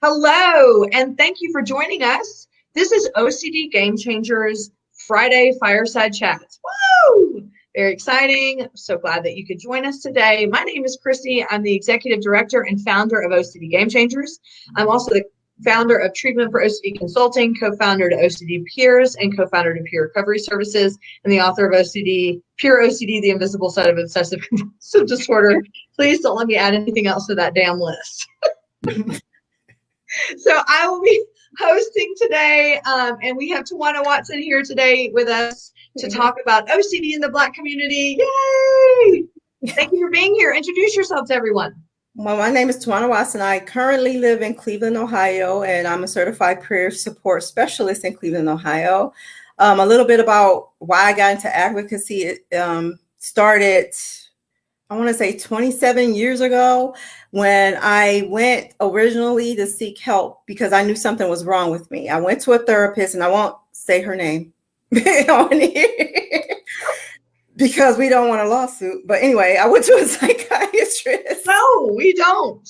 Hello, and thank you for joining us. This is OCD Gamechangers Friday Fireside Chats. Woo! Very exciting. So glad that you could join us today. My name is Christy. I'm the Executive Director and founder of OCD Gamechangers. I'm also the founder of Treatment for OCD Consulting, co-founder to OCD Peers, and co-founder to Peer Recovery Services, and the author of Pure OCD, The Invisible Side of Obsessive Compulsive Disorder. Please don't let me add anything else to that damn list. So I will be hosting today, and we have Tawana Watson here today with us to talk about OCD in the Black community. Yay! Thank you for being here. Introduce yourself to everyone. Well, my name is Tawana Watson. I currently live in Cleveland, Ohio, and I'm a certified peer support specialist in Cleveland, Ohio. A little bit about why I got into advocacy. It started, I want to say 27 years ago, when I went originally to seek help because I knew something was wrong with me. I went to a therapist, and I won't say her name on here because we don't want a lawsuit. But anyway, I went to a psychiatrist. No, we don't.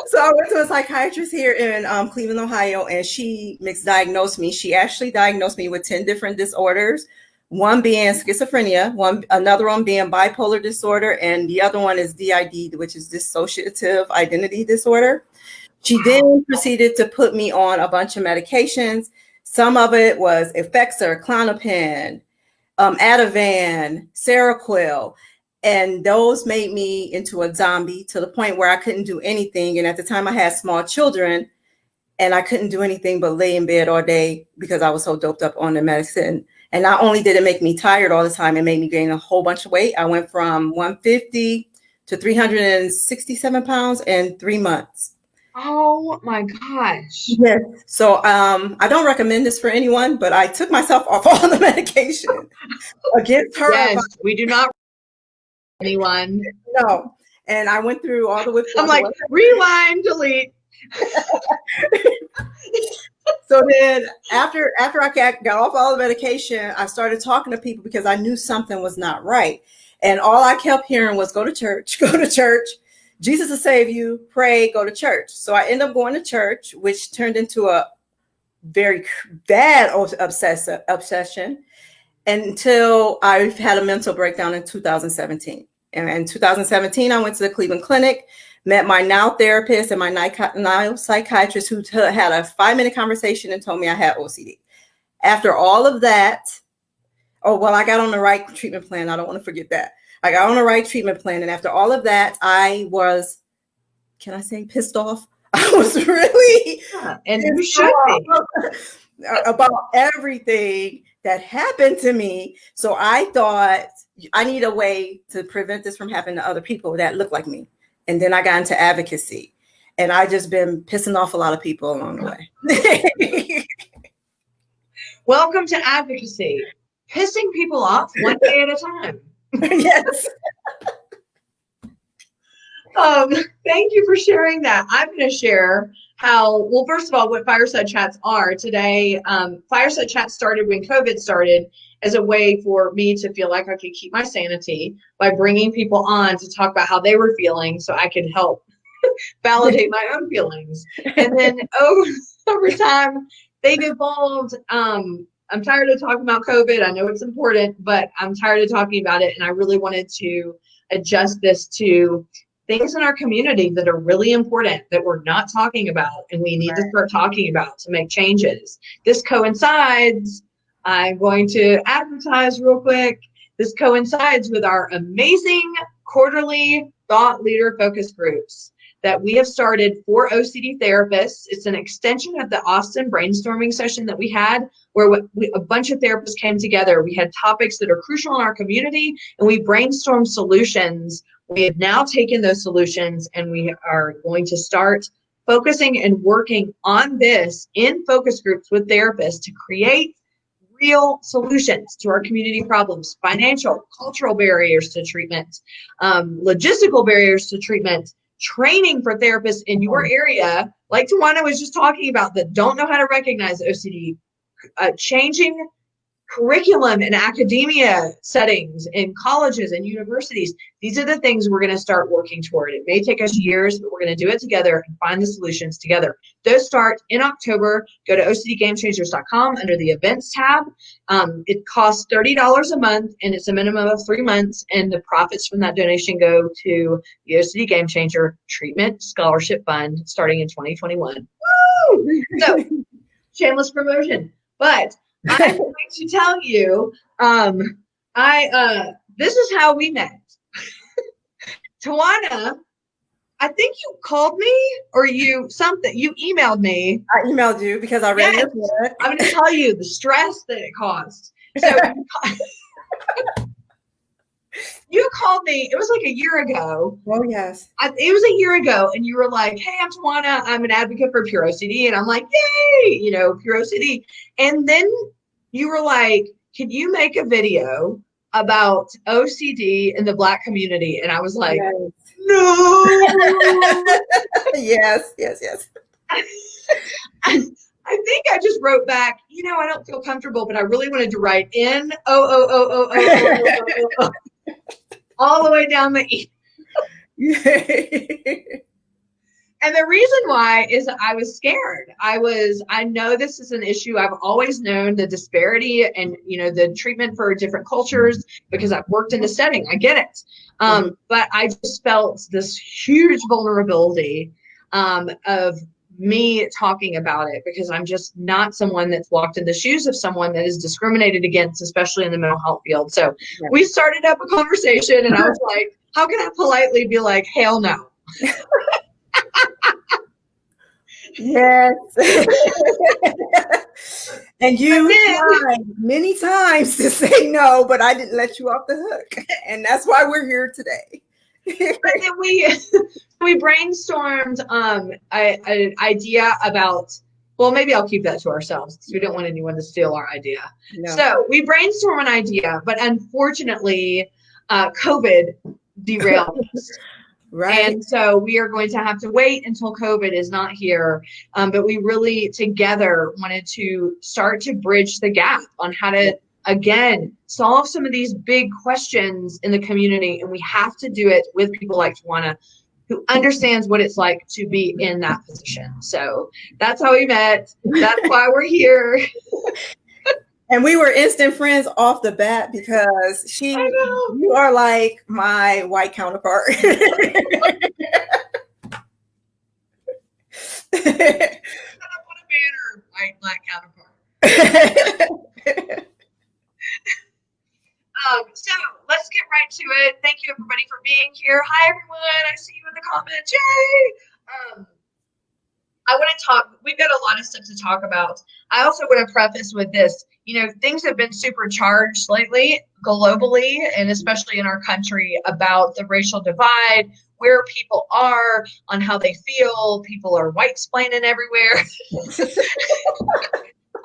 So I went to a psychiatrist here in Cleveland, Ohio, and she misdiagnosed me. She actually diagnosed me with 10 different disorders. One being schizophrenia, another one being bipolar disorder, and the other one is DID, which is dissociative identity disorder. She then proceeded to put me on a bunch of medications. Some of it was Effexor, Klonopin, Ativan, Seroquel, and those made me into a zombie to the point where I couldn't do anything. And at the time, I had small children, and I couldn't do anything but lay in bed all day because I was so doped up on the medicine. And not only did it make me tired all the time, it made me gain a whole bunch of weight. I went from 150 to 367 pounds in 3 months. Oh my gosh. Yes. So I don't recommend this for anyone, but I took myself off all the medication against her. Yes, we do not anyone. No. And I went through all the withdrawals. I'm like, rewind, delete. So then after I got off all the medication, I started talking to people because I knew something was not right. And all I kept hearing was go to church, Jesus will save you, pray, go to church. So I ended up going to church, which turned into a very bad obsession until I had a mental breakdown in 2017. And in 2017, I went to the Cleveland Clinic, met my now therapist and my now psychiatrist, who had a 5-minute conversation and told me I had OCD. After all of that, I got on the right treatment plan. I don't want to forget that. I got on the right treatment plan. And after all of that, I was, can I say pissed off? I was really and you should be. About everything that happened to me. So I thought I need a way to prevent this from happening to other people that look like me. And then I got into advocacy, and I just been pissing off a lot of people along the way. Welcome to advocacy. Pissing people off one day at a time. Yes. Thank you for sharing that. I'm going to share how, first of all, what Fireside Chats are today. Fireside Chats started when COVID started as a way for me to feel like I could keep my sanity by bringing people on to talk about how they were feeling so I could help validate my own feelings. And then over time, they've evolved. I'm tired of talking about COVID. I know it's important, but I'm tired of talking about it. And I really wanted to adjust this to things in our community that are really important that we're not talking about and we need to start talking about to make changes. This coincides. I'm going to advertise real quick. This coincides with our amazing quarterly thought leader focus groups that we have started for OCD therapists. It's an extension of the Austin brainstorming session that we had, where a bunch of therapists came together. We had topics that are crucial in our community, and we brainstormed solutions. We have now taken those solutions, and we are going to start focusing and working on this in focus groups with therapists to create real solutions to our community problems: financial, cultural barriers to treatment, logistical barriers to treatment, training for therapists in your area, like Tawana was just talking about, that don't know how to recognize OCD, changing curriculum and academia settings in colleges and universities. These are the things we're going to start working toward. It may take us years, but we're going to do it together and find the solutions together. Those start in October. Go to ocdgamechangers.com under the events tab. It costs $30 a month, and it's a minimum of 3 months, and the profits from that donation go to the OCD Game Changer Treatment Scholarship Fund starting in 2021. Woo! So, shameless promotion. But I'm going to tell you, this is how we met. Tawana, I think you called me or you emailed me. I emailed you because I read your book. I'm going to tell you the stress that it caused. So you called me, it was like a year ago. Oh, yes. It was a year ago, and you were like, hey, I'm Tawana. I'm an advocate for pure OCD. And I'm like, yay, pure OCD. And then you were like, can you make a video about OCD in the Black community? And I was like, yes. No. Yes. I think I just wrote back, I don't feel comfortable, but I really wanted to write in all the way down the E. And the reason why is I was scared. I know this is an issue. I've always known the disparity and, the treatment for different cultures because I've worked in the setting. I get it. But I just felt this huge vulnerability of me talking about it because I'm just not someone that's walked in the shoes of someone that is discriminated against, especially in the mental health field. So we started up a conversation and I was like, how can I politely be like, hell no? Yes. And you tried many times to say no, but I didn't let you off the hook. And that's why we're here today. And then we brainstormed an idea about, well, maybe I'll keep that to ourselves because we don't want anyone to steal our idea. No. So we brainstormed an idea, but unfortunately, COVID derailed us. Right. And so we are going to have to wait until COVID is not here. But we really together wanted to start to bridge the gap on how to, again, solve some of these big questions in the community. And we have to do it with people like Tawana, who understands what it's like to be in that position. So that's how we met. That's why we're here. And we were instant friends off the bat because you are like my white counterpart. Put a banner, white black counterpart. So let's get right to it. Thank you everybody for being here. Hi everyone, I see you in the comments. Yay! I want to talk, we've got a lot of stuff to talk about. I also want to preface with this, things have been supercharged lately, globally, and especially in our country about the racial divide, where people are, on how they feel. People are white-splaining everywhere.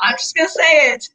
I'm just going to say it.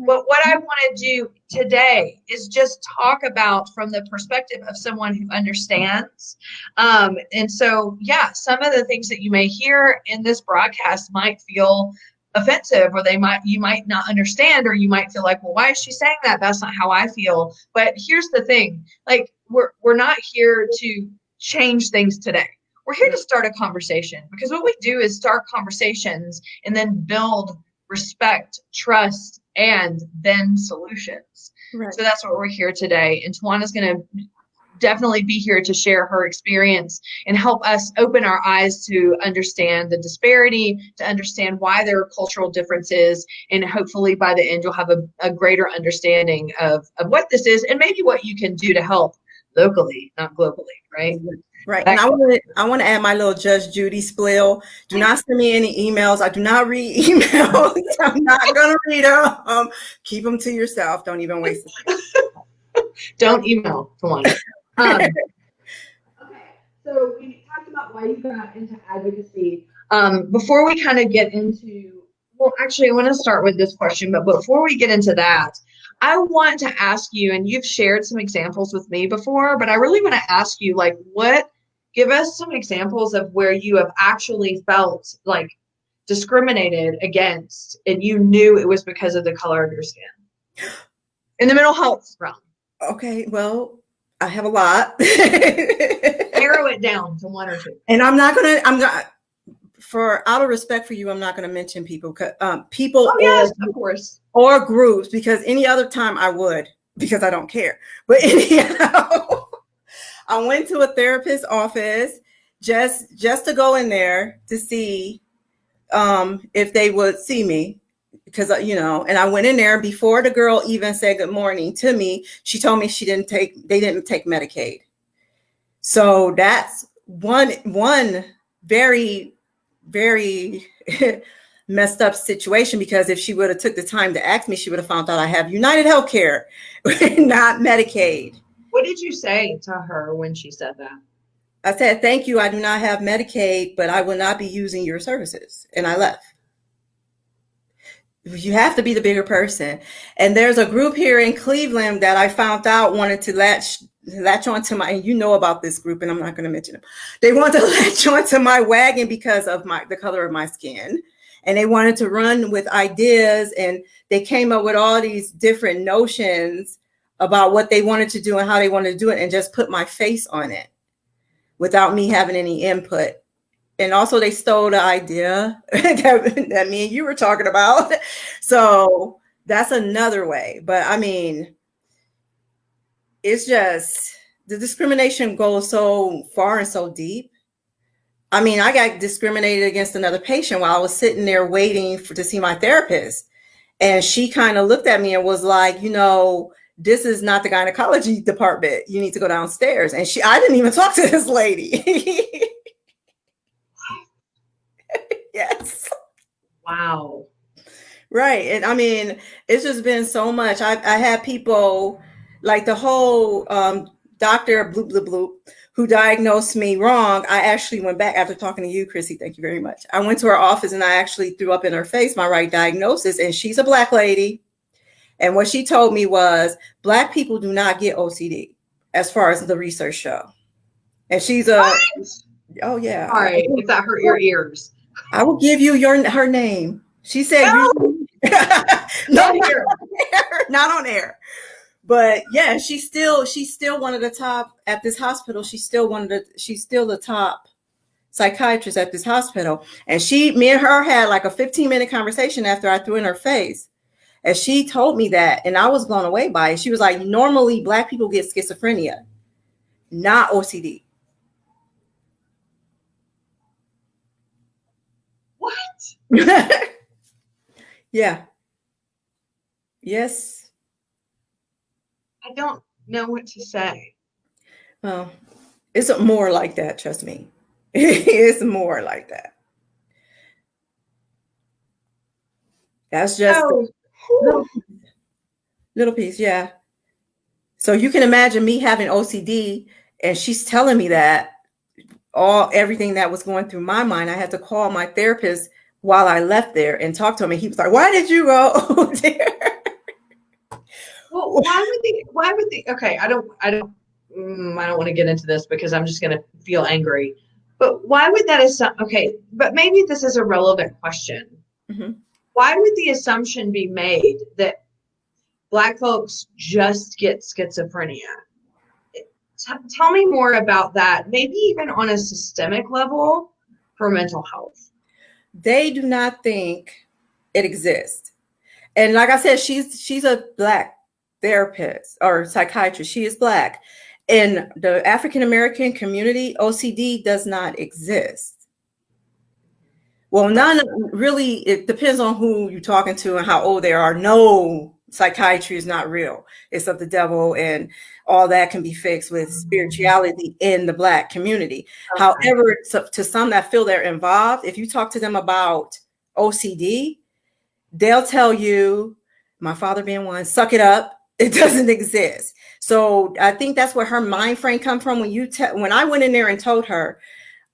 But what I want to do today is just talk about from the perspective of someone who understands. And so, some of the things that you may hear in this broadcast might feel offensive, or you might not understand, or you might feel like, well, why is she saying that? That's not how I feel. But here's the thing, like we're not here to change things today. We're here to start a conversation, because what we do is start conversations and then build respect, trust, and then solutions. Right. So that's what we're here today. And Tawana's going to definitely be here to share her experience and help us open our eyes to understand the disparity, to understand why there are cultural differences, and hopefully by the end you'll have a greater understanding of what this is and maybe what you can do to help locally, not globally, right? Right. And I want to add my little Judge Judy spiel. Do not send me any emails. I do not read emails. I'm not going to read them. Keep them to yourself. Don't even waste it. Don't email Tawana. Okay. So we talked about why you got into advocacy. Before we kind of get into, well, actually, I want to start with this question, but before we get into that, I want to ask you, and you've shared some examples with me before, but I really want to ask you, give us some examples of where you have actually felt like discriminated against and you knew it was because of the color of your skin in the mental health realm? Okay, well, I have a lot. Narrow it down to one or two. And I'm not, for out of respect for you, I'm not going to mention people, Oh, yes, of course. Or groups, because any other time I would, because I don't care. But anyhow, I went to a therapist's office just to go in there to see if they would see me, because and I went in there before the girl even said good morning to me. She told me they didn't take Medicaid. So that's one very, very messed up situation, because if she would have took the time to ask me, she would have found out I have United Healthcare, not Medicaid. What did you say to her when she said that? I said, thank you, I do not have Medicaid, but I will not be using your services. And I left. You have to be the bigger person. And there's a group here in Cleveland that I found out wanted to latch onto my, and you know about this group, and I'm not going to mention them. They wanted to latch onto my wagon because of the color of my skin. And they wanted to run with ideas, and they came up with all these different notions about what they wanted to do and how they wanted to do it, and just put my face on it without me having any input. And also they stole the idea that me and you were talking about. So that's another way. But I mean, it's just, the discrimination goes so far and so deep. I mean, I got discriminated against another patient while I was sitting there waiting to see my therapist. And she kind of looked at me and was like, this is not the gynecology department. You need to go downstairs. And I didn't even talk to this lady. Yes. Wow. Right. And I mean, it's just been so much. I had people like the whole Dr. Bloop Bloop Bloop who diagnosed me wrong. I actually went back after talking to you, Chrissy. Thank you very much. I went to her office and I actually threw up in her face my right diagnosis. And she's a Black lady. And what she told me was Black people do not get OCD, as far as the research show. And she's oh yeah. All right. If that hurt your ears, I will give you her name. She said, not here. Not on air. But yeah, she's still one of the top at this hospital. She's still the top psychiatrist at this hospital. And me and her had like a 15-minute conversation after I threw in her face. And she told me that, and I was blown away by it. She was like, normally Black people get schizophrenia, not OCD. What? Yeah. Yes. I don't know what to say. Well, it's more like that, trust me. It's more like that. That's just a little piece, yeah. So you can imagine me having OCD, and she's telling me that everything that was going through my mind. I had to call my therapist while I left there and talk to him, and he was like, "Why did you go there?" Well, why would they? Okay, I don't want to get into this because I'm just going to feel angry. But why would that okay? But maybe this is a relevant question. Mm-hmm. Why would the assumption be made that Black folks just get schizophrenia? Tell me more about that. Maybe even on a systemic level for mental health. They do not think it exists. And like I said, she's a Black therapist or psychiatrist. She is Black. In the African-American community, OCD does not exist. Well, really, it depends on who you're talking to and how old they are. No, psychiatry is not real. It's of the devil, and all that can be fixed with spirituality in the Black community. Okay. However, to some that feel they're involved, if you talk to them about OCD, they'll tell you, my father being one, suck it up. It doesn't exist. So I think that's where her mind frame come from. When I went in there and told her,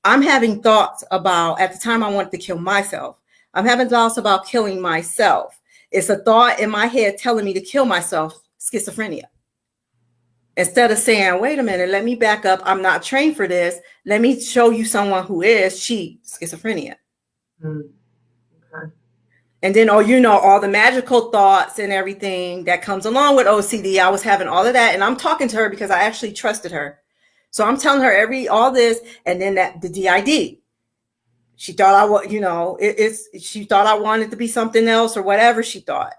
I'm having thoughts about, at the time I wanted to kill myself. I'm having thoughts about killing myself. It's a thought in my head telling me to kill myself, schizophrenia. Instead of saying, wait a minute, let me back up. I'm not trained for this. Let me show you someone who is, schizophrenia. Mm. And then, oh, you know, all the magical thoughts and everything that comes along with OCD. I was having all of that. And I'm talking to her because I actually trusted her. So I'm telling her all this. And then the DID. She thought I was, you know, she thought I wanted to be something else or whatever she thought.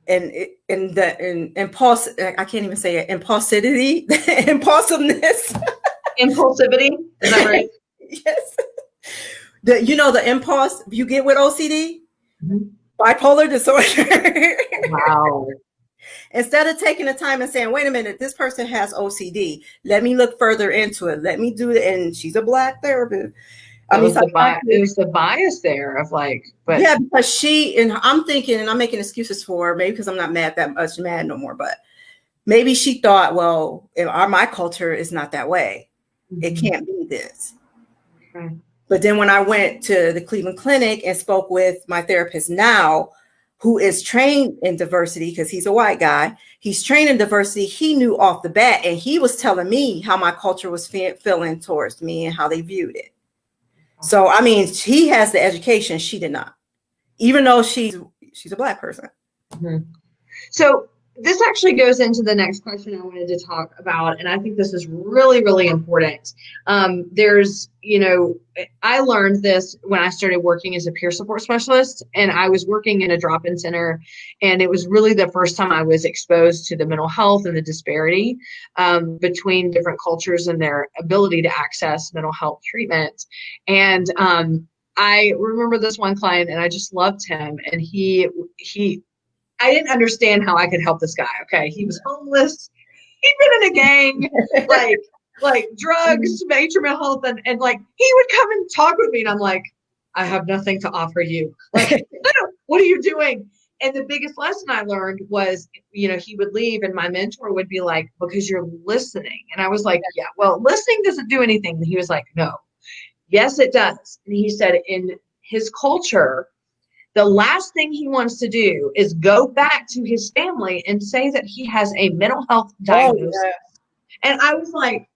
And impulse, I can't even say it, impulsivity, impulsiveness. Impulsivity, is that right? Yes. The impulse you get with OCD, mm-hmm. Bipolar disorder. Wow. Instead of taking the time and saying, wait a minute, this person has OCD. Let me look further into it. Let me do it. And she's a Black therapist. It was the bias there of like, but yeah, because I'm thinking, and I'm making excuses for her, maybe because I'm not mad no more, but maybe she thought, well, my culture is not that way. Mm-hmm. It can't be this. Okay. But then when I went to the Cleveland Clinic and spoke with my therapist now, who is trained in diversity, because he's a white guy, he's trained in diversity. He knew off the bat, and he was telling me how my culture was feeling towards me and how they viewed it. So, I mean, he has the education. She did not, even though she's a Black person. Mm-hmm. So this actually goes into the next question I wanted to talk about. And I think this is really, really important. There's, you know, I learned this when I started working as a peer support specialist, and I was working in a drop-in center. And it was really the first time I was exposed to the mental health and the disparity between different cultures and their ability to access mental health treatment. And I remember this one client, and I just loved him. And I didn't understand how I could help this guy. Okay. He was homeless. He'd been in a gang, like drugs, major mental health. And like, he would come and talk with me. And I'm like, I have nothing to offer you. Like, what are you doing? And the biggest lesson I learned was, you know, he would leave and my mentor would be like, because you're listening. And I was like, yeah, well, listening doesn't do anything. And he was like, no, yes, it does. And he said in his culture, the last thing he wants to do is go back to his family and say that he has a mental health diagnosis. Oh, yeah. And I was like,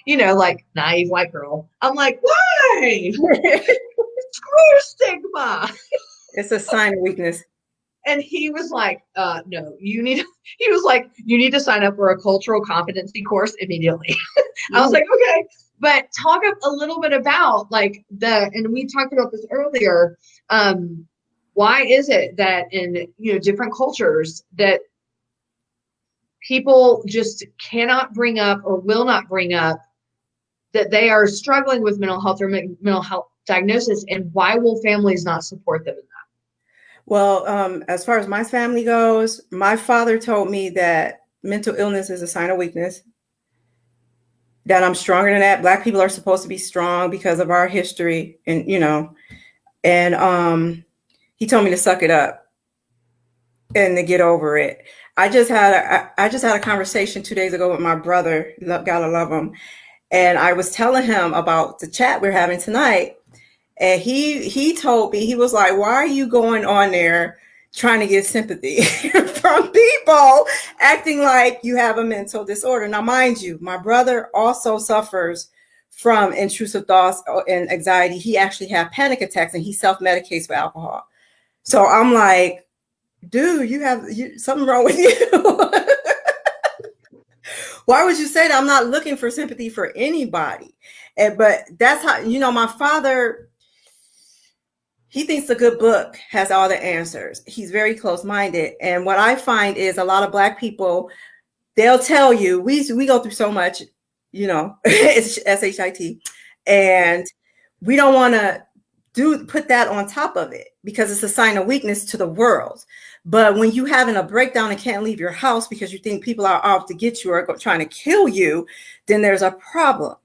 you know, like naive white girl. I'm like, why? Screw stigma. It's a sign of weakness. And he was like, no, he was like, you need to sign up for a cultural competency course immediately. I was like, okay. But talk a little bit about like and we talked about this earlier, why is it that in, you know, different cultures that people just cannot bring up or will not bring up that they are struggling with mental health or mental health diagnosis, and why will families not support them in that? Well, as far as my family goes, my father told me that mental illness is a sign of weakness, that I'm stronger than that. Black people are supposed to be strong because of our history, and, you know, and he told me to suck it up and to get over it. I just had a conversation 2 days ago with my brother. Gotta love him. And I was telling him about the chat we're having tonight. And he told me, he was like, why are you going on there trying to get sympathy from people acting like you have a mental disorder? Now, mind you, my brother also suffers from intrusive thoughts and anxiety. He actually had panic attacks and he self-medicates with alcohol. So I'm like, dude, you have something wrong with you. Why would you say that? I'm not looking for sympathy for anybody. But that's how, you know, my father, he thinks a good book has all the answers. He's very close-minded. And what I find is a lot of Black people, they'll tell you, we go through so much, you know, it's SHIT. And we don't want to put that on top of it because it's a sign of weakness to the world. But when you having a breakdown and can't leave your house because you think people are out to get you or trying to kill you, then there's a problem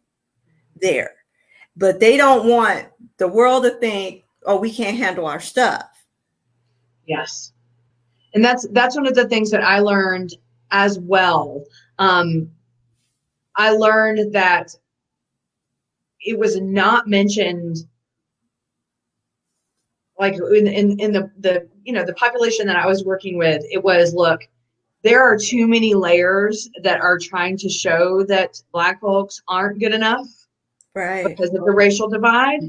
there. But they don't want the world to think, oh, we can't handle our stuff. Yes. And that's one of the things that I learned as well. I learned that it was not mentioned like in the you know, the population that I was working with. It was, look, there are too many layers that are trying to show that Black folks aren't good enough, right, because of the racial divide.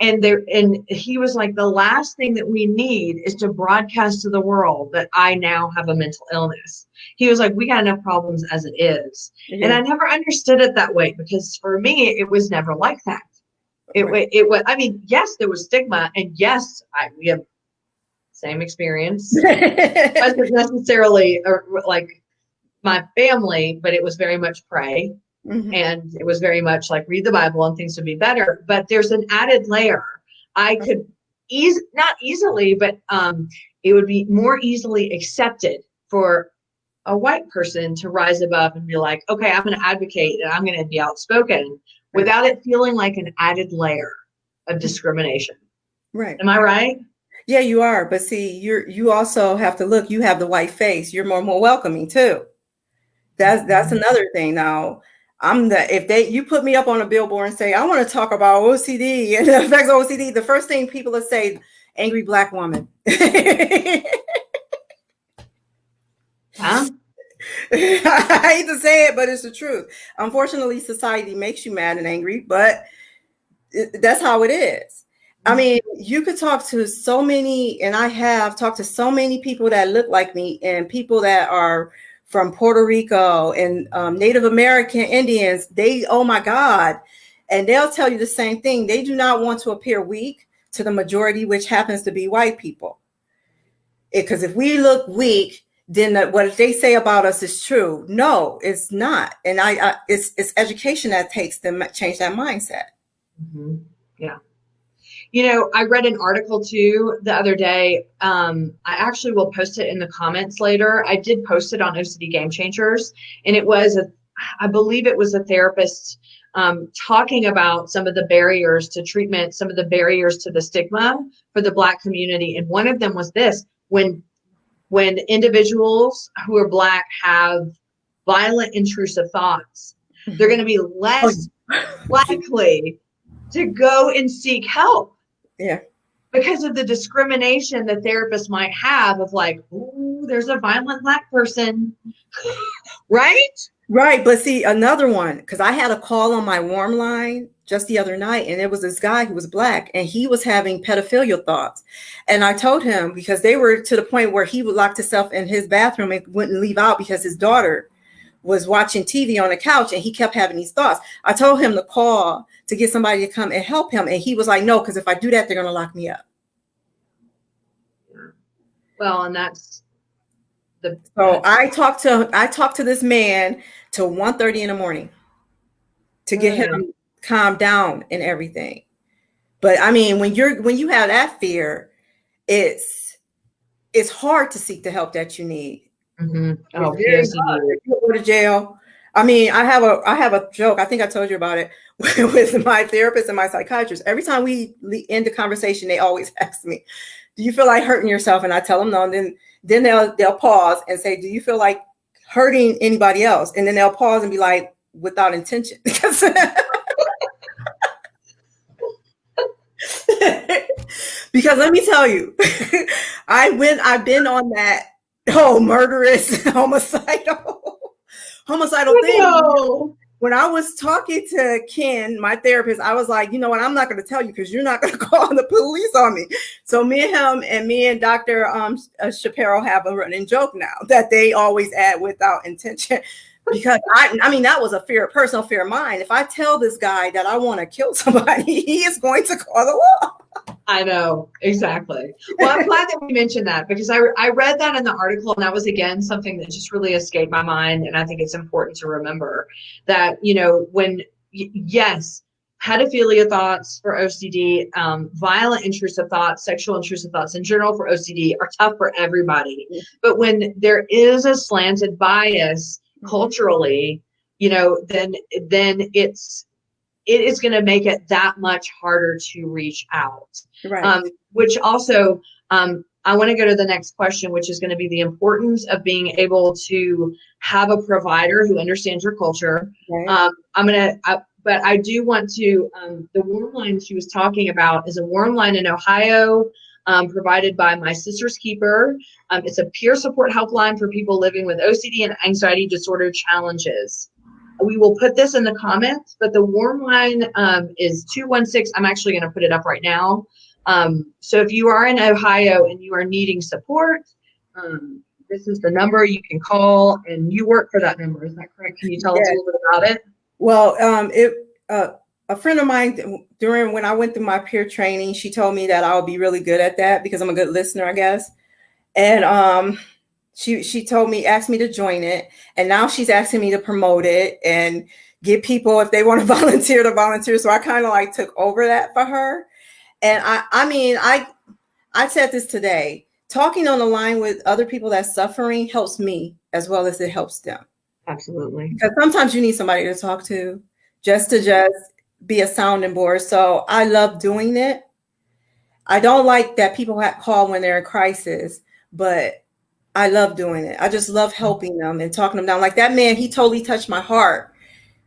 and he was like, the last thing that we need is to broadcast to the world that I now have a mental illness. He was like, we got enough problems as it is. Yeah. And I never understood it that way, because for me, it was never like that. Right. It was, I mean, yes, there was stigma, and yes, we have same experience. It wasn't necessarily like my family, but it was very much pray. Mm-hmm. And it was very much like read the Bible and things would be better. But there's an added layer. I could not easily, but it would be more easily accepted for a white person to rise above and be like, okay, I'm going to advocate and I'm going to be outspoken without it feeling like an added layer of discrimination. Right. Am I right? Yeah, you are. But see, you also have to look, you have the white face. You're more welcoming too. That's another thing. Now, if you put me up on a billboard and say, I want to talk about OCD and the effects of OCD, the first thing people will say, angry Black woman. Huh? I hate to say it, but it's the truth. Unfortunately, society makes you mad and angry, but that's how it is. I mean, you could talk to so many, and I have talked to so many people that look like me, and people that are from Puerto Rico and Native American Indians. Oh my God. And they'll tell you the same thing. They do not want to appear weak to the majority, which happens to be white people. Because if we look weak, then what they say about us is true. No, it's not. And it's education that takes them to change that mindset. Mm-hmm. Yeah. You know, I read an article too the other day. I actually will post it in the comments later. I did post it on OCD Gamechangers, and it was I believe it was a therapist talking about some of the barriers to treatment, some of the barriers to the stigma for the Black community. And one of them was this: when individuals who are Black have violent, intrusive thoughts, they're going to be less likely to go and seek help. Yeah. Because of the discrimination the therapist might have of like, ooh, there's a violent Black person. Right? Right. But see, another one, because I had a call on my warm line just the other night, and it was this guy who was Black, and he was having pedophilia thoughts. And I told him, because they were to the point where he would lock himself in his bathroom and wouldn't leave out because his daughter was watching TV on the couch, and he kept having these thoughts. I told him to call to get somebody to come and help him. And he was like, no, because if I do that, they're going to lock me up. Well, and that's so I talked to this man till 1:30 in the morning to get him calmed down and everything. But I mean, when you have that fear, it's hard to seek the help that you need. Mm-hmm. Oh, yes, you go to jail. I mean, I have a joke. I think I told you about it with my therapist and my psychiatrist. Every time we end the conversation, they always ask me, "Do you feel like hurting yourself?" And I tell them no. And then they'll pause and say, "Do you feel like hurting anybody else?" And then they'll pause and be like, "Without intention." Because let me tell you, I've been on that murderous homicidal thing. No. When I was talking to Ken, my therapist, I was like, you know what, I'm not going to tell you because you're not going to call the police on me. So me and Dr. Shapiro have a running joke now that they always add without intention. Because I mean, that was a personal fear of mine. If I tell this guy that I want to kill somebody, he is going to call the law. I know, exactly. Well, I'm glad that we mentioned that, because I read that in the article, and that was, again, something that just really escaped my mind. And I think it's important to remember that, you know, yes, pedophilia thoughts for OCD, violent intrusive thoughts, sexual intrusive thoughts in general for OCD are tough for everybody. But when there is a slanted bias culturally, you know, then it is going to make it that much harder to reach out. Right. Which also, I want to go to the next question, which is going to be the importance of being able to have a provider who understands your culture. Right. But I do want to, the warm line she was talking about is a warm line in Ohio, provided by My Sister's Keeper. It's a peer support helpline for people living with OCD and anxiety disorder challenges. we will put this in the comments, but the warm line is 216. I'm actually going to put it up right now. So if you are in Ohio and you are needing support, this is the number you can call, and you work for that number. Is that correct? Can you tell us a little bit about it? Well, a friend of mine, when I went through my peer training, she told me that I would be really good at that because I'm a good listener, I guess. And she told me, asked me to join it. And now she's asking me to promote it and get people, if they want to volunteer, to volunteer. So I kind of like took over that for her. And I said this today, talking on the line with other people that's suffering helps me as well as it helps them. Absolutely. Because sometimes you need somebody to talk to just be a sounding board. So I love doing it. I don't like that people call when they're in crisis, but I love doing it. I just love helping them and talking them down. Like that man, he totally touched my heart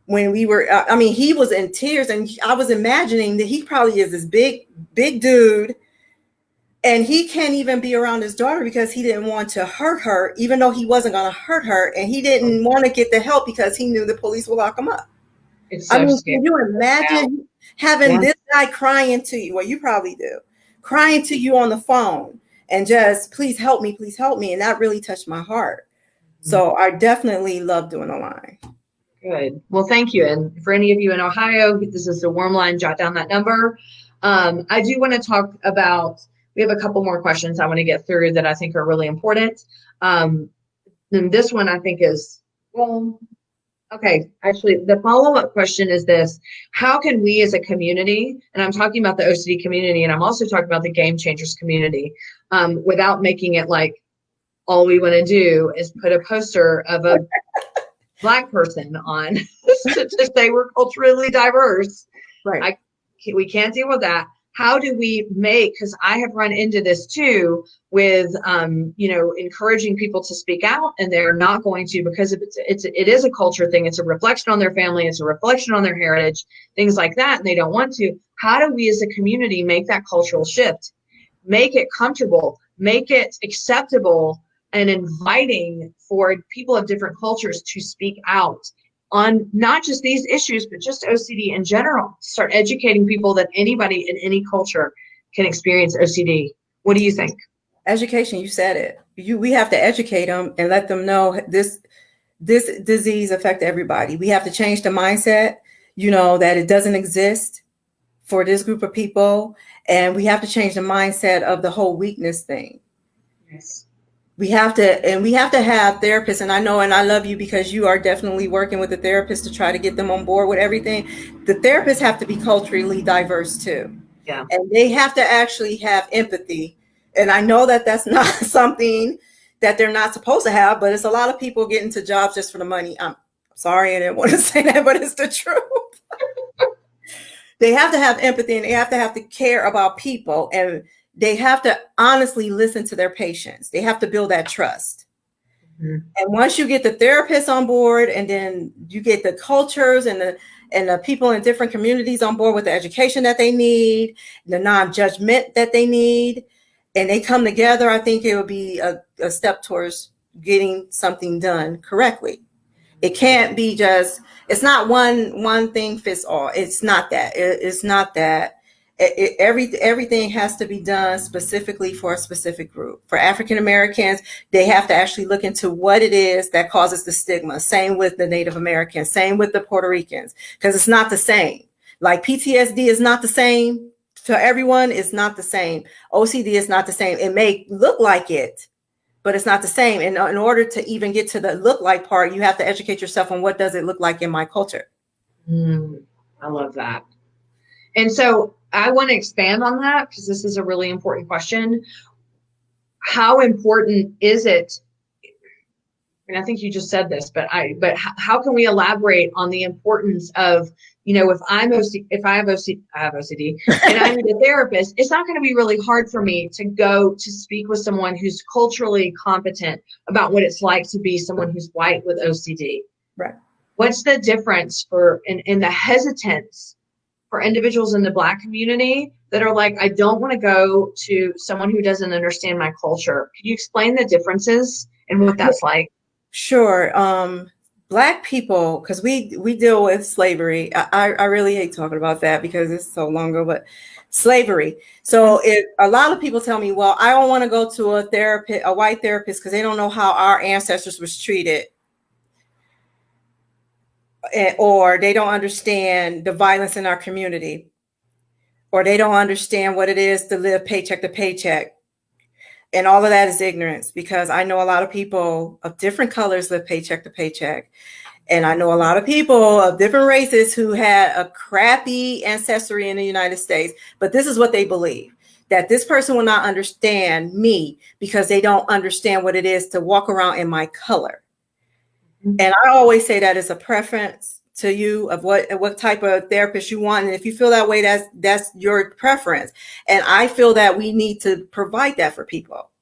when we were, he was in tears, and I was imagining that he probably is this big dude, and he can't even be around his daughter because he didn't want to hurt her, even though he wasn't going to hurt her. And he didn't want to get the help because he knew the police would lock him up. It's so scary. Can you imagine having this guy crying to you? Well, you probably do. Crying to you on the phone and just, please help me. And that really touched my heart. So I definitely love doing the line. Good. Well, thank you. And for any of you in Ohio, this is the warm line. Jot down that number. I do want to talk about, we have a couple more questions I want to get through that I think are really important. And this one I think is, well, okay, actually, the follow-up question is this: how can we as a community, and I'm talking about the OCD community, and I'm also talking about the Gamechangers community, without making it like all we want to do is put a poster of a Black person on to say we're culturally diverse. Right. We can't deal with that. How do we make, because I have run into this too with, encouraging people to speak out, and they're not going to, because it is a culture thing. It's a reflection on their family. It's a reflection on their heritage, things like that. And they don't want to. How do we as a community make that cultural shift, make it comfortable, make it acceptable and inviting for people of different cultures to speak out on not just these issues, but just OCD in general? Start educating people that anybody in any culture can experience OCD. What do you think? Education, you said it. We have to educate them and let them know this disease affects everybody. We have to change the mindset, that it doesn't exist for this group of people. And we have to change the mindset of the whole weakness thing. Yes. We have to have therapists, and I know, and I love you because you are definitely working with the therapists to try to get them on board with everything. The therapists have to be culturally diverse too. Yeah. And they have to actually have empathy. And I know that that's not something that they're not supposed to have, but it's a lot of people get into jobs just for the money. I'm sorry, I didn't want to say that, but it's the truth. They have to have empathy, and they have to care about people, and they have to honestly listen to their patients. They have to build that trust. Mm-hmm. And once you get the therapists on board, and then you get the cultures and the people in different communities on board with the education that they need, the non-judgment that they need, and they come together, I think it will be a step towards getting something done correctly. It can't be just, it's not one thing fits all. It's not that. It's not that. Everything has to be done specifically for a specific group. For African Americans, they have to actually look into what it is that causes the stigma. Same with the Native Americans, same with the Puerto Ricans, because it's not the same. Like PTSD is not the same to everyone. It's not the same. OCD is not the same. It may look like it, but it's not the same. And in order to even get to the look like part, you have to educate yourself on what does it look like in my culture. I love that. And so I want to expand on that because this is a really important question. How important is it? And I think you just said this, but how can we elaborate on the importance of, if I have OCD and I need a therapist, it's not going to be really hard for me to go to speak with someone who's culturally competent about what it's like to be someone who's white with OCD. Right. What's the difference in the hesitance for individuals in the Black community that are like, I don't want to go to someone who doesn't understand my culture? Could you explain the differences and what that's like? Sure. Black people, because we deal with slavery. I really hate talking about that because it's so long ago, but slavery. So if a lot of people tell me, well, I don't want to go to a therapist, a white therapist, because they don't know how our ancestors was treated, or they don't understand the violence in our community, or they don't understand what it is to live paycheck to paycheck. And all of that is ignorance, because I know a lot of people of different colors live paycheck to paycheck. And I know a lot of people of different races who had a crappy ancestry in the United States, but this is what they believe, that this person will not understand me because they don't understand what it is to walk around in my color. And I always say that is a preference to you of what type of therapist you want. And if you feel that way, that's your preference. And I feel that we need to provide that for people.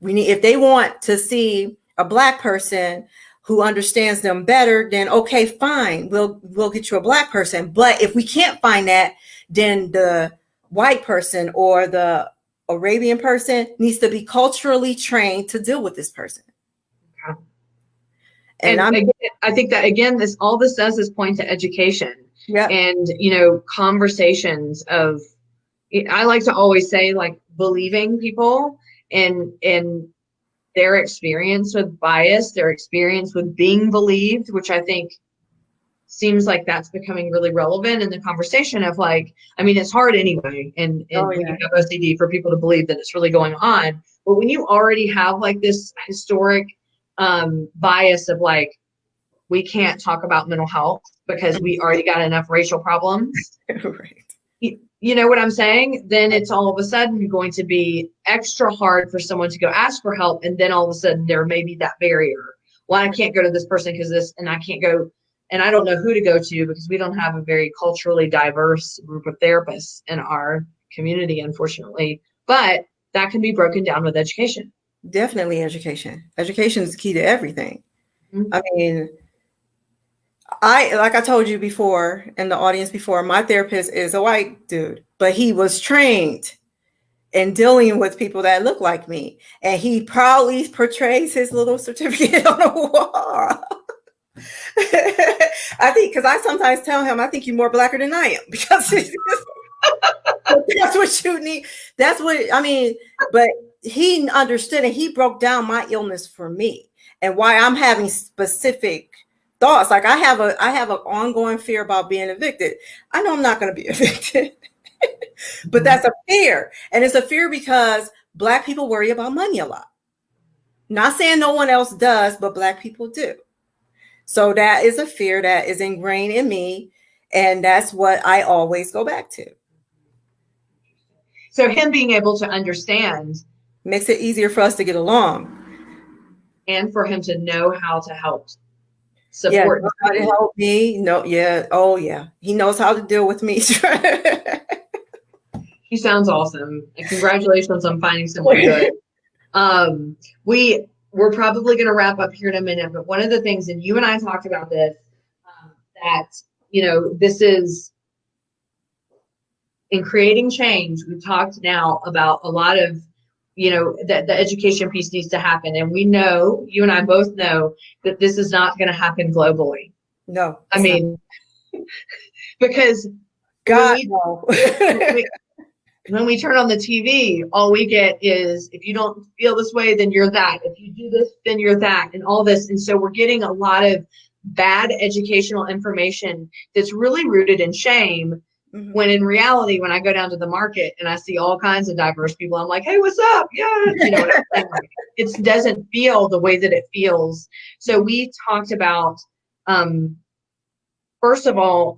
If they want to see a Black person who understands them better, then okay, fine, we'll get you a Black person. But if we can't find that, then the white person or the Arabian person needs to be culturally trained to deal with this person. Okay. And I think that, again, all this does is point to education. Yeah. And, conversations of, I like to always say, like, believing people and their experience with bias, their experience with being believed, which I think seems like that's becoming really relevant in the conversation of, like, I mean, it's hard anyway. And when you have OCD, for people to believe that it's really going on. But when you already have like this historic bias of, like, we can't talk about mental health because we already got enough racial problems. Right. You know what I'm saying? Then it's all of a sudden going to be extra hard for someone to go ask for help. And then all of a sudden there may be that barrier. Well, I can't go to this person because this, and I can't go, and I don't know who to go to because we don't have a very culturally diverse group of therapists in our community, unfortunately. But that can be broken down with education. Definitely education. Education is the key to everything. Mm-hmm. I mean, like I told you before in the audience before, my therapist is a white dude, but he was trained in dealing with people that look like me. And he proudly portrays his little certificate on the wall. I think, because I sometimes tell him, I think you're more Blacker than I am, because that's what you need. That's what, I mean, but he understood and he broke down my illness for me and why I'm having specific thoughts. Like I have an ongoing fear about being evicted. I know I'm not going to be evicted, but that's a fear. And it's a fear because Black people worry about money a lot. Not saying no one else does, but Black people do. So that is a fear that is ingrained in me. And that's what I always go back to. So him being able to understand makes it easier for us to get along. And for him to know how to help support. Yeah, how to help me. No, yeah. Oh, yeah. He knows how to deal with me. He sounds awesome. And congratulations on finding someone good. We're probably going to wrap up here in a minute, but one of the things, and you and I talked about this, that, this is in creating change. We've talked now about a lot of, that the education piece needs to happen. And we know, you and I both know, that this is not going to happen globally. No. I mean, because God, when we turn on the TV, all we get is, if you don't feel this way, then you're that. If you do this, then you're that, and all this. And so we're getting a lot of bad educational information that's really rooted in shame. Mm-hmm. When in reality, when I go down to the market and I see all kinds of diverse people, I'm like, hey, what's up? Yeah. You know what I'm saying? Like, it doesn't feel the way that it feels. So we talked about, first of all,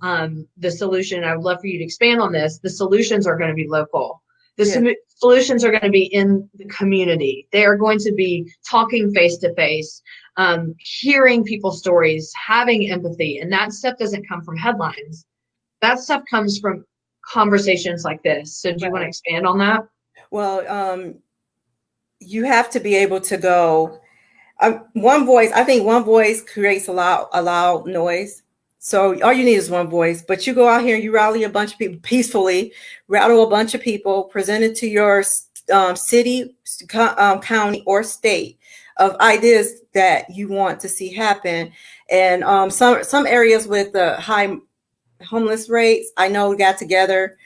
the solution, I would love for you to expand on this. The solutions are going to be local. Solutions are going to be in the community. They are going to be talking face to face, hearing people's stories, having empathy. And that stuff doesn't come from headlines. That stuff comes from conversations like this. So do you want to expand on that? Well, you have to be able to go, one voice. I think one voice creates a loud noise. So all you need is one voice, but you go out here and you rally a bunch of people peacefully, rattle a bunch of people, present it to your city, county, or state of ideas that you want to see happen. And some areas with the high homeless rates, I know we got together.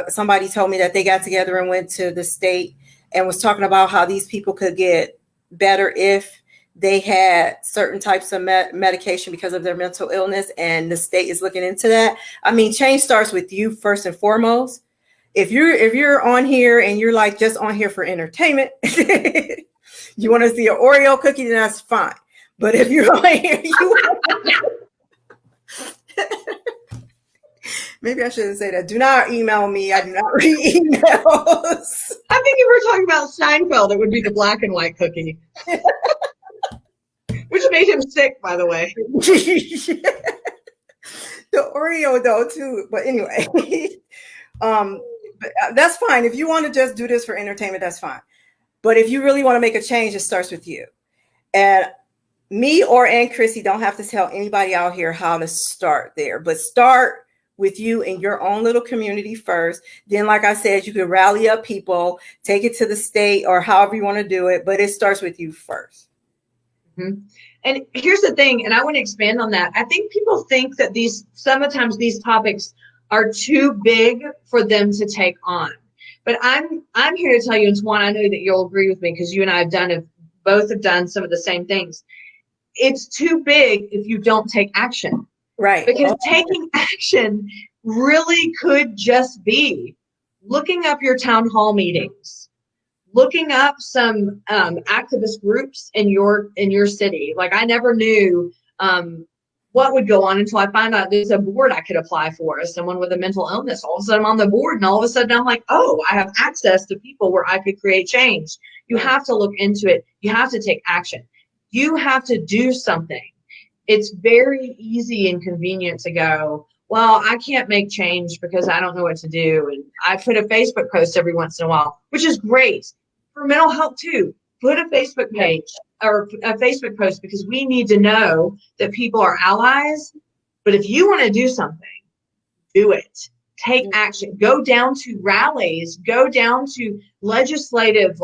Somebody told me that they got together and went to the state and was talking about how these people could get better if they had certain types of medication because of their mental illness, and the state is looking into that. I mean, change starts with you first and foremost. If you're on here and you're like just on here for entertainment, you want to see an Oreo cookie, then that's fine. But if you're on here, maybe I shouldn't say that. Do not email me. I do not read emails. I think if we're talking about Seinfeld, it would be the black and white cookie. Which made him sick, by the way. The Oreo, though, too. But anyway, but that's fine. If you want to just do this for entertainment, that's fine. But if you really want to make a change, it starts with you. And me and Chrissy don't have to tell anybody out here how to start there. But start with you in your own little community first. Then, like I said, you can rally up people, take it to the state or however you want to do it. But it starts with you first. Mm-hmm. And here's the thing, and I want to expand on that. I think people think that sometimes these topics are too big for them to take on. But I'm here to tell you, and Tawana, I know that you'll agree with me because you and I both have done some of the same things. It's too big if you don't take action. Right. Because taking action really could just be looking up your town hall meetings, looking up some activist groups in your city. Like, I never knew what would go on until I found out there's a board I could apply for as someone with a mental illness. All of a sudden I'm on the board, and all of a sudden I'm like, oh, I have access to people where I could create change. You have to look into it. You have to take action. You have to do something. It's very easy and convenient to go, well, I can't make change because I don't know what to do. And I put a Facebook post every once in a while, which is great. For mental health too, put a Facebook page or a Facebook post, because we need to know that people are allies. But if you want to do something, do it. Take action. Go down to rallies. Go down to legislative,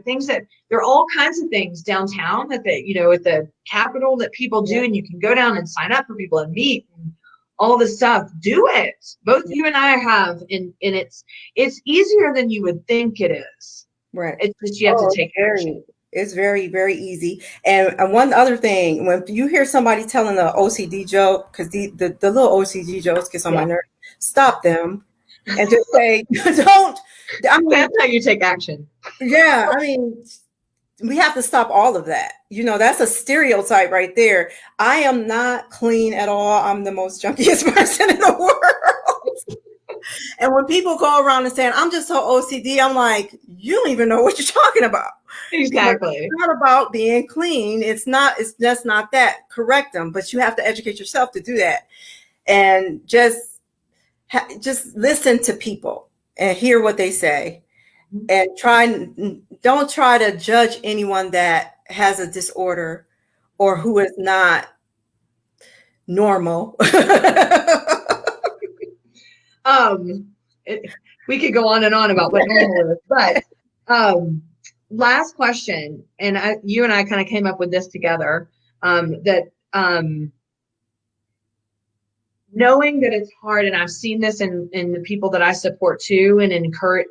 things that there are all kinds of things downtown that at the Capitol that people do, and you can go down and sign up for people and meet and all this stuff. Do it. Both you and I have, and it's easier than you would think it is. Right. It's just you have to take action. It's very, very easy. And one other thing, when you hear somebody telling the OCD joke, because the little OCD jokes get on my nerves, stop them and just say, don't. That's how you take action. Yeah. I mean, we have to stop all of that. That's a stereotype right there. I am not clean at all. I'm the most junkiest person in the world. And when people go around and saying, I'm just so OCD, I'm like, you don't even know what you're talking about. Exactly. It's not about being clean. It's just not that. Correct them, but you have to educate yourself to do that. And just listen to people and hear what they say, and don't try to judge anyone that has a disorder or who is not normal. We could go on and on about what normal is, but last question, and you and I kind of came up with this together, that knowing that it's hard, and I've seen this in the people that I support too, and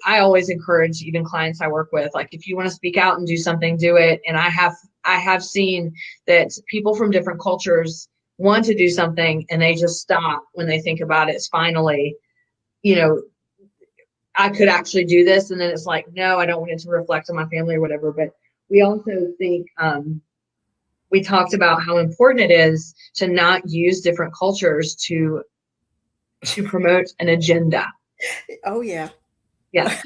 I always encourage even clients I work with, like, if you want to speak out and do something, do it. And I have seen that people from different cultures want to do something and they just stop when they think about it. It's finally, I could actually do this. And then it's like, no, I don't want it to reflect on my family or whatever. But we also think, we talked about how important it is to not use different cultures to promote an agenda. Oh yeah. Yeah.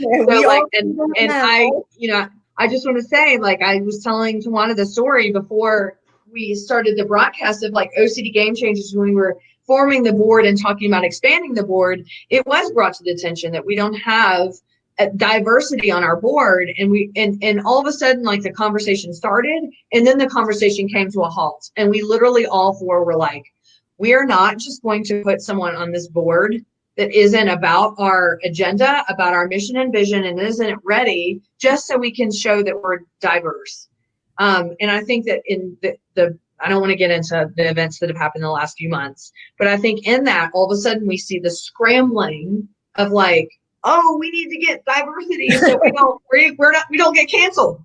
I just want to say, like, I was telling Tawana the story before we started the broadcast of like OCD Gamechangers, when we were forming the board and talking about expanding the board. It was brought to the attention that we don't have diversity on our board, and all of a sudden, like, the conversation started, and then the conversation came to a halt, and we literally all four were like, we are not just going to put someone on this board that isn't about our agenda, about our mission and vision, and isn't ready just so we can show that we're diverse. And I think that in the I don't want to get into the events that have happened in the last few months, but I think in that, all of a sudden we see the scrambling of like, oh, we need to get diversity so we don't get canceled.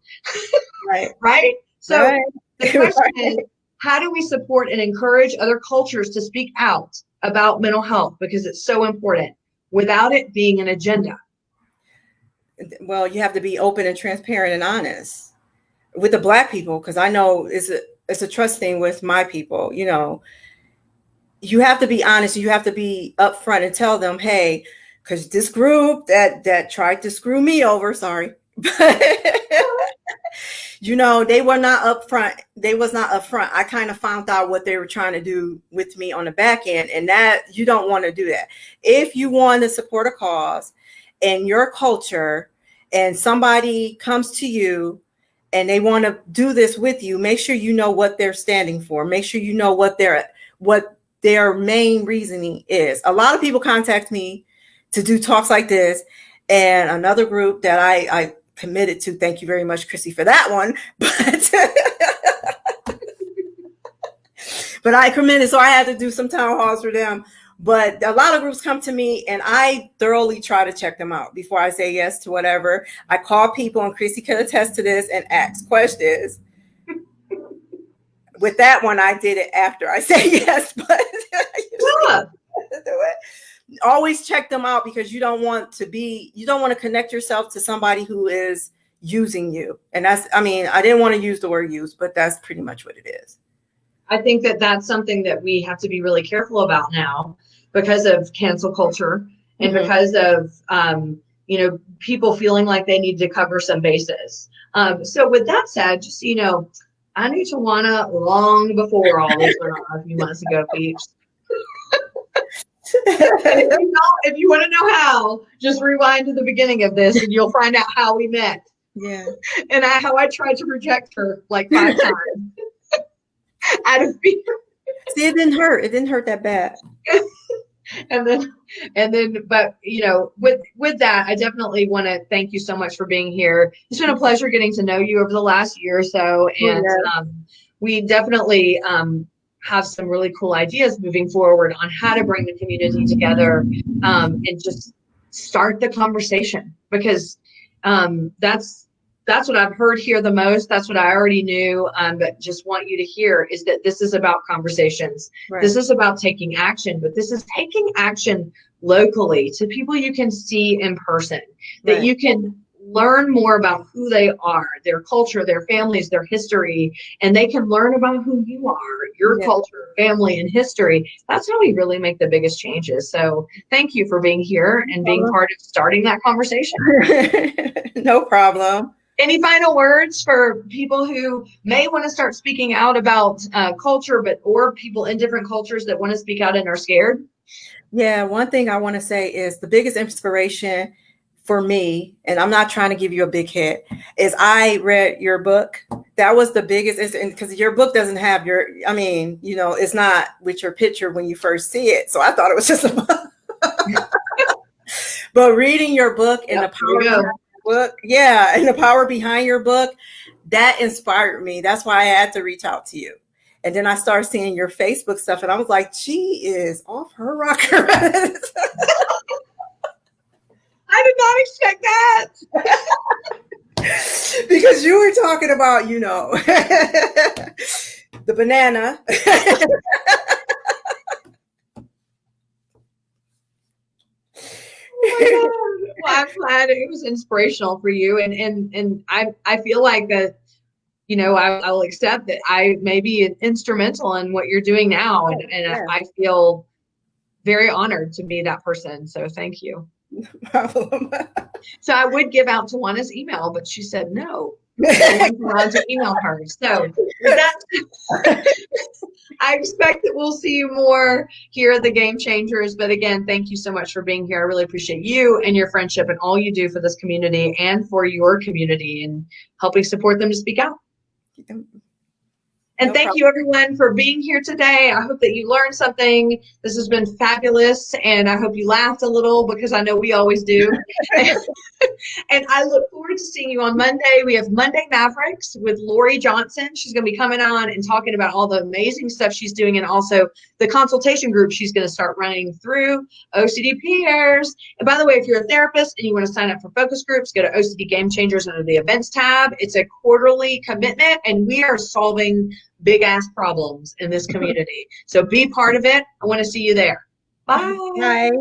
Right. Right. So right. the question is, how do we support and encourage other cultures to speak out about mental health? Because it's so important without it being an agenda. Well, you have to be open and transparent and honest with the Black people, because I know it's a trust thing with my people. You know, you have to be honest. You have to be upfront and tell them, hey, because this group that tried to screw me over, sorry, you know, they were not upfront. They was not upfront. I kind of found out what they were trying to do with me on the back end, and that you don't want to do that. If you want to support a cause in your culture and somebody comes to you and they want to do this with you, make sure you know what they're standing for. Make sure you know what their main reasoning is. A lot of people contact me to do talks like this, and another group that I committed to, thank you very much, Chrissy, for that one, but I committed, so I had to do some town halls for them. But a lot of groups come to me, and I thoroughly try to check them out before I say yes to whatever. I call people, and Chrissy can attest to this, and ask questions. With that one, I did it after I say yes, but always check them out, because you don't want to connect yourself to somebody who is using you. And I didn't want to use the word use, but that's pretty much what it is. I think that that's something that we have to be really careful about now because of cancel culture and because of, people feeling like they need to cover some bases. So with that said, just, I knew Tawana long before all this went on a few months ago, peeps. If you want to know how, just rewind to the beginning of this and you'll find out how we met. Yeah. And how I tried to reject her like 5 times out of fear. See, it didn't hurt. It didn't hurt that bad. And then, but with that, I definitely want to thank you so much for being here. It's been a pleasure getting to know you over the last year or so. And we definitely have some really cool ideas moving forward on how to bring the community together and just start the conversation, because that's what I've heard here the most. That's what I already knew, but just want you to hear is that this is about conversations. Right. This is about taking action, but this is taking action locally to people you can see in person, that you can learn more about who they are, their culture, their families, their history, and they can learn about who you are, your culture, family, and history. That's how we really make the biggest changes. So thank you for being here and being part of starting that conversation. No problem. Any final words for people who may want to start speaking out about culture, or people in different cultures that want to speak out and are scared? Yeah, one thing I want to say is the biggest inspiration for me, and I'm not trying to give you a big hit, is I read your book. That was the biggest, because your book doesn't have it's not with your picture when you first see it. So I thought it was just a book. But reading your book and the power behind your book, and the power behind your book, that inspired me. That's why I had to reach out to you. And then I started seeing your Facebook stuff, and I was like, she is off her rocker. I did not expect that. Because you were talking about, the banana. Oh my God. Well, I'm glad it was inspirational for you. And I feel like that, I'll accept that I may be instrumental in what you're doing now. And I feel very honored to be that person. So thank you. No problem. So I would give out Tawana's email, but she said no. I wasn't allowed to email her. So with that, I expect that we'll see you more here at the Game Changers. But again, thank you so much for being here. I really appreciate you and your friendship and all you do for this community and for your community and helping support them to speak out. And No thank problem. you, everyone, for being here today. I hope that you learned something. This has been fabulous, and I hope you laughed a little because I know we always do. And I look forward to seeing you on Monday. We have Monday Mavericks with Lori Johnson. She's going to be coming on and talking about all the amazing stuff she's doing, and also the consultation group she's going to start running through OCD peers. And by the way, if you're a therapist and you want to sign up for focus groups, go to OCD Gamechangers under the events tab. It's a quarterly commitment, and we are solving big ass problems in this community. So be part of it. I want to see you there. Bye. Bye.